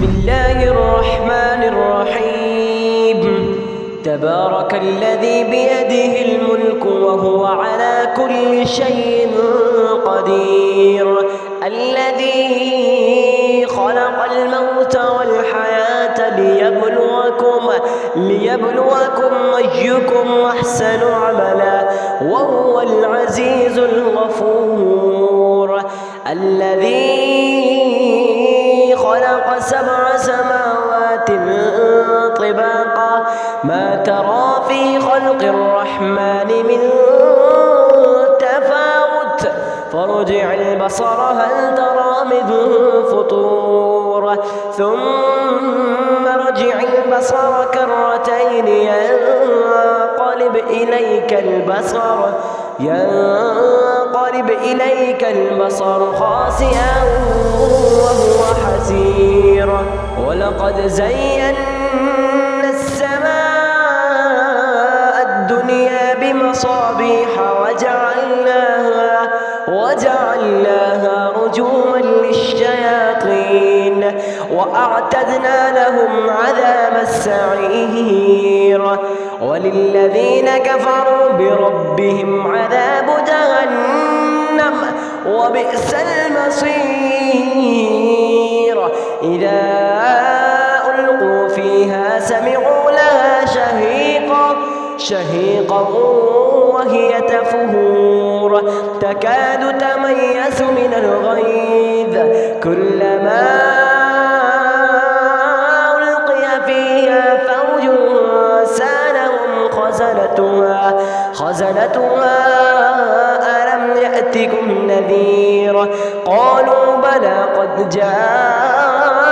الله الرحمن الرحيم. تبارك الذي بيده الملك وهو على كل شيء قدير. الذي خلق الموت والحياة ليبلوكم أيكم أحسن عملا وهو العزيز الغفور. الذي خلق 7 سماوات طباقا ما ترى في خلق الرحمن من تفاوت فارجع البصر هل ترى من فطور ثم ارجع البصر كرتين ينقلب إليك البصر خاسئا وهو حسير. ولقد زينا السماء الدنيا بمصابيح وجعلناها رجوما للشياطين وأعتدنا لهم عذاب السعير. وللذين كفروا بربهم عذاب جهنم وبئس المصير. إذا ألقوا فيها سمعوا لها شهيقا وهي تفور تكاد تميز من الغيظ كلما ألقي فيها فوج سألهم خزنتها ألم يأتكم نذير قالوا بلى قد جاءنا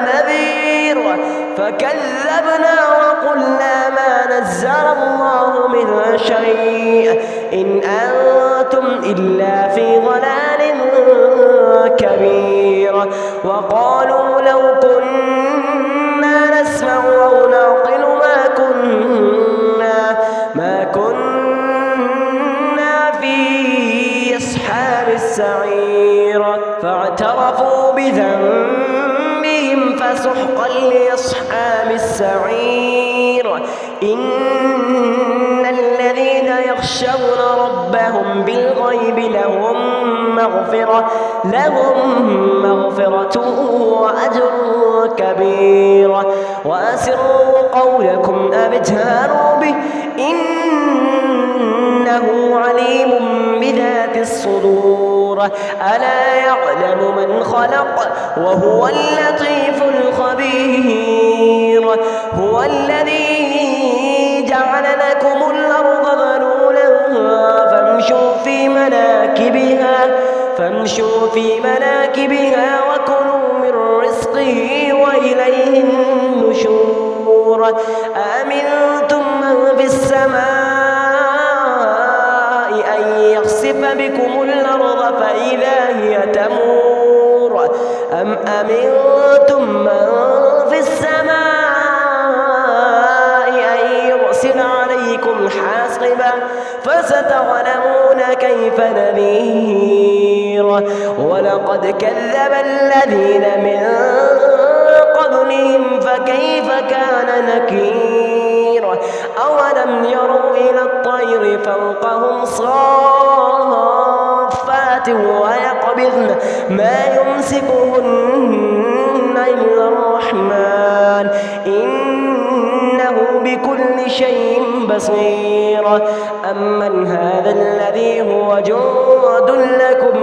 نذير فكذبنا وقلنا ما نزل الله من شيء إن أنتم إلا في ضلال كبير. وقالوا لو كنا نسمع أو نعقل ما كنا في أصحاب السعير. فاعترفوا بذنبهم فسحقا لأصحاب السعير. إن الذين يخشون ربهم بالغيب لهم مغفرة وأجر كبير. وأسروا قولكم أو اجهروا به إنه عليم بذات الصدور. ألا يعلم من خلق وهو اللطيف الخبير. هو الذي جعل لكم الأرض ذلولا فامشوا في مناكبها وكلوا من رزقه وإليه النشور. أأمنتم من في السماء أن يخسف بكم الأرض فإذا هي تمور أم أمنتم من في السماء أن يرسل عليكم حاصبا فستعلمون كيف نذير. ولقد كذب الذين من قبلهم فكيف كان نكير. أولم يروا إلى الطير فوقهم صافات ويقبضن ما يمسكهن إلا الرحمن إنه بكل شيء بصير. أمن هذا الذي هو جند لكم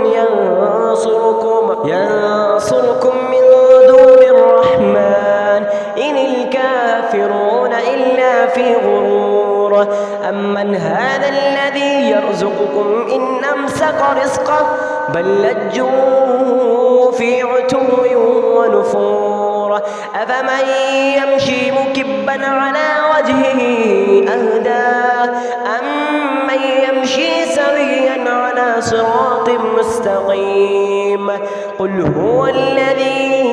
ينصركم من دون الرحمن إن الكافرون إلا في غرور. أمن هذا الذي يرزقكم إن أمسك رزقه بل لجوا في عتو ونفور. أفمن يمشي مكبا على وجهه أهدى أمن يمشي سويا على صراط مستقيم. قل هو الذي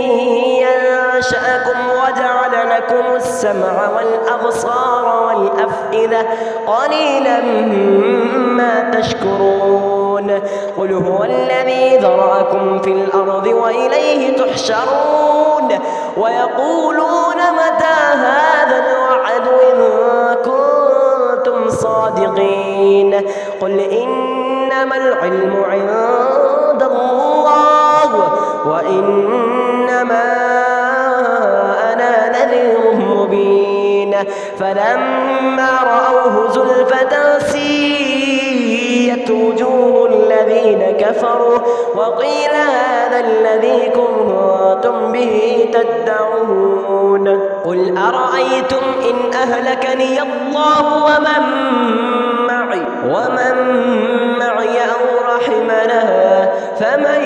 أنشأكم وجعل لكم السمع والأبصار والأفئدة قليلا ما تشكرون. قل هو الذي ذرأكم في الأرض وإليه تحشرون ويقولون متى هذا الوعد إن كنتم صادقين قل إنما العلم عند الله وإنما أنا نذير مبين فلما رأوه زلفة سيئت وجوه الذين كفروا وقيل هذا الذي كنتم به تدعون قل أرأيتم إن أهلكني الله ومن معي أو رحمنا فمن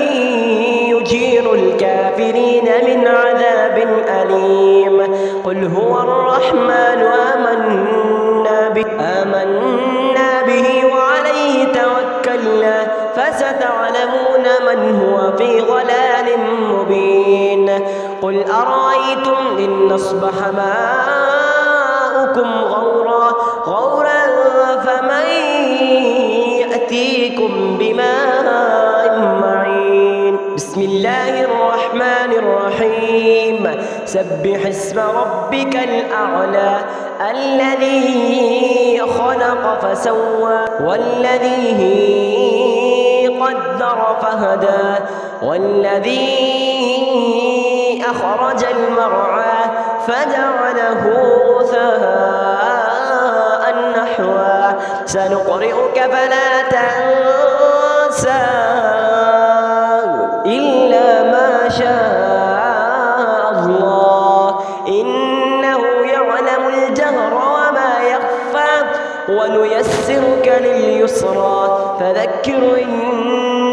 يجير الكافرين من عذاب أليم قل هو الرحمن آمنا به وعليه توكلنا فستعلمون من هو في ضلال مبين قل أرأيتم إن أصبح ماؤكم غورا فمن يأتيكم بماء معين بسم الله الرحمن الرحيم سبح اسم ربك الأعلى الذي خلق فسوى والذي قدر فهدى والذي أخرج المرعى فجعله غثاء نحوا سنقرئك فلا تنسى إلا ما شاء الله إنه يعلم الجهر وما يخفى ونيسرك لليسرى فذكر إن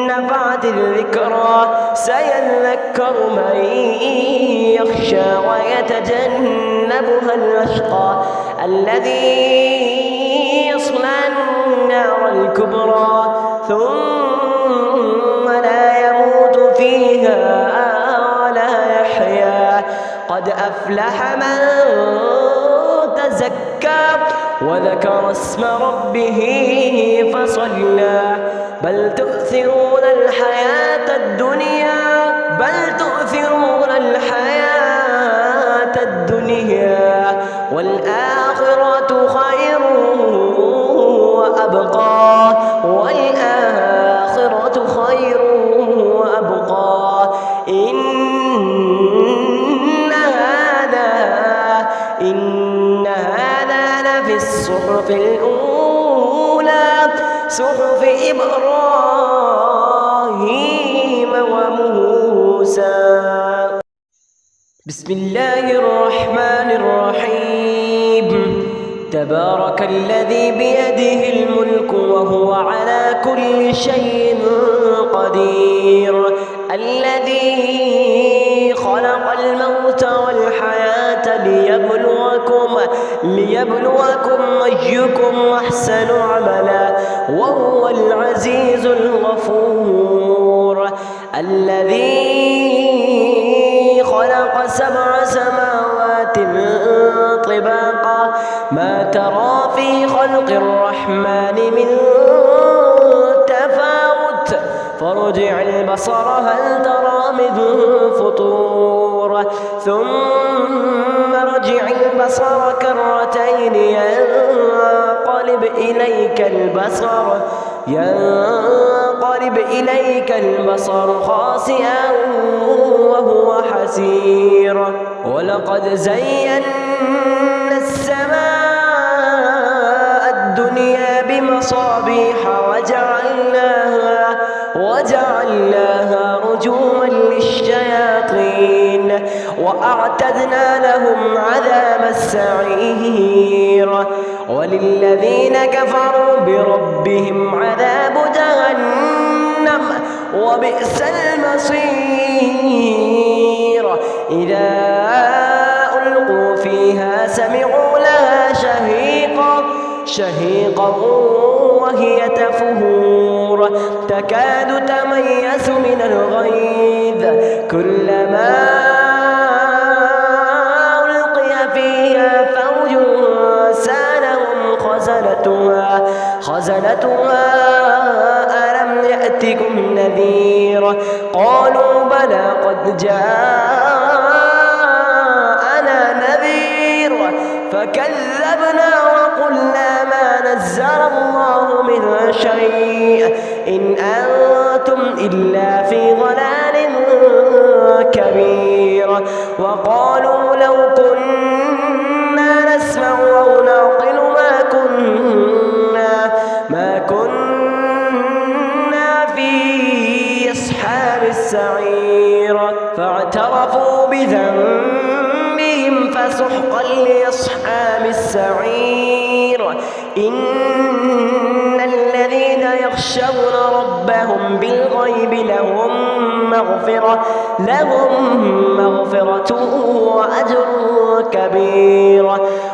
نفعت الذكرى سيذكر من يخشى ويتجنبها الأشقى الذي يصلى النار الكبرى ثم لا يموت فيها ولا يحيا قد أفلح من تزكى وذكر اسم ربه فصلى بل تؤثرون الحياة الدنيا والآخرة خير وأبقى إن هذا لفي الصحف الأولى صحف إبراهيم وموسى بسم الله الرحمن الرحيم تبارك الذي بيده الملك وهو على كل شيء قدير الذي خلق الموت والحياة ليبلوكم أيكم أحسن عملا وهو العزيز الغفور الذي خلق 7 سماوات طباقا ما ترى في خلق الرحمن من تفاوت فارجع البصر هل ترى من فطور ثم ارجع البصر كرتين ينقلب إليك البصر خاسئا وهو حسير ولقد زينا السماء الدنيا بمصابيح وجعلناها رجوما للشياطين وأعتدنا لهم عذاب السعير وللذين كفروا بربهم عذاب جهنم وبئس المصير إذا ألقوا فيها سمعوا لها شهيقا وهي تفور تكاد تميز من الغيظ كلما ألقي فيها فوج سألهم خزنتها ألم نذير قالوا بلى قد جاءنا نذير فكذبنا وقلنا ما نزل الله من شيء إن أنتم إلا في ضلال كبير وقالوا لو كنا نسمع أو نعقل ما كنا في أصحاب السعير فاعترفوا بذنبهم فسحقا لأصحاب السعير إن الذين يخشون ربهم بالغيب لهم مغفرة وأجر كبير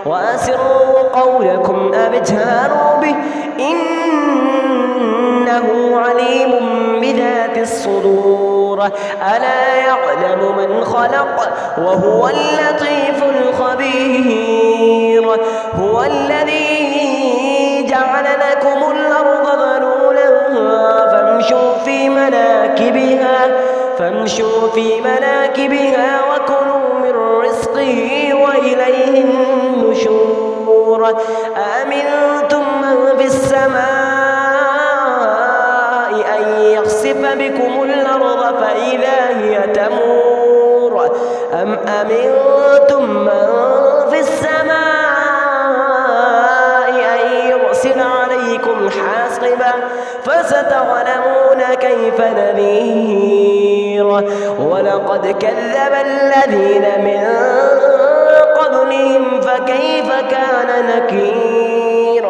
وأسروا قولكم أو اجهروا به إنه عليم بذات الصدور ألا يعلم من خلق وهو اللطيف الخبير هو الذي جعل لكم الأرض ذلولا فامشوا في مناكبها وكلوا من رزقه وإليه النشور أأمنتم من في السماء أن يخسف بكم الأرض فإذا هي تمور أم أمنتم من في السماء أن يرسل عليكم حاصبا فستعلمون كيف نذير ولقد كذب الذين من قبلهم فكيف كان نكير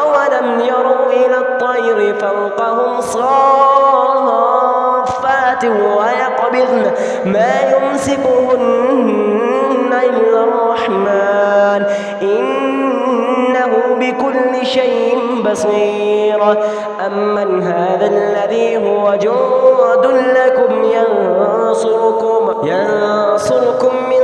أولم يروا إلى الطير فوقهم صافات ويقبضن ما يمسكهن إلا الرحمن إنه بكل شيء بصير أمن هذا الذي هو جند لكم ينصركم من